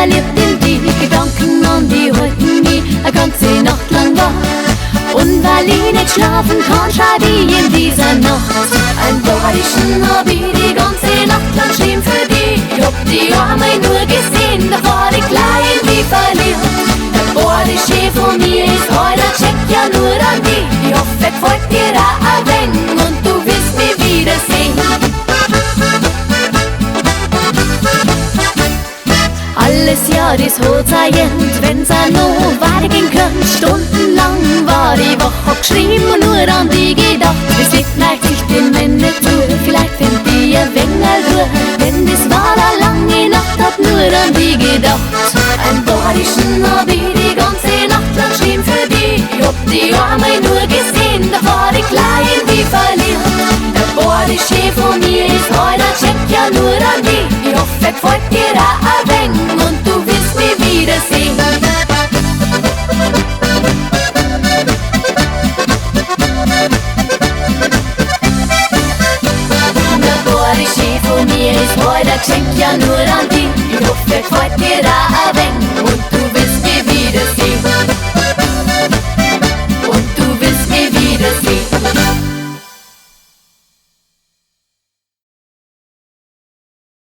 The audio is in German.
verliebt in die Gedanken an die halten mich eine ganze Nacht lang wach. Und weil ich nicht schlafen kann, schreib ich in dieser Nacht ein Badischen hab ich die ganze Nacht lang geschrieben für dich. Ich hab die Arme nur gesehen, da war ich klein wie verliebt. Der Badische von mir ist heute ein Check ja nur an dich. Ich hoffe, gefällt dir auch ein wenig und du wirst mich wiedersehen. Alles ja, das hat sein End, wenn's auch noch weitergehen könnte. Stundenlang war die Woche geschrieben und nur an die gedacht. Es liegt neigt sich dem Ende zu, vielleicht find ich ein wenig Ruhe. Denn das war eine lange Nacht, hab nur an die gedacht. Ein Badischen hab ich die ganze Nacht lang geschrieben für dich. Ich hab die Arme nur gesehen, da war ich klein wie verliebt. Der Badische von mir ist heute ein Check ja nur an dich. Ich hoffe, gefällt dir auch ein wenig und du wirst mich wiedersehen. Der Badische von mir ist heute ein Geschenk ja nur an dich. Ich hoffe, gefällt dir auch ein wenig.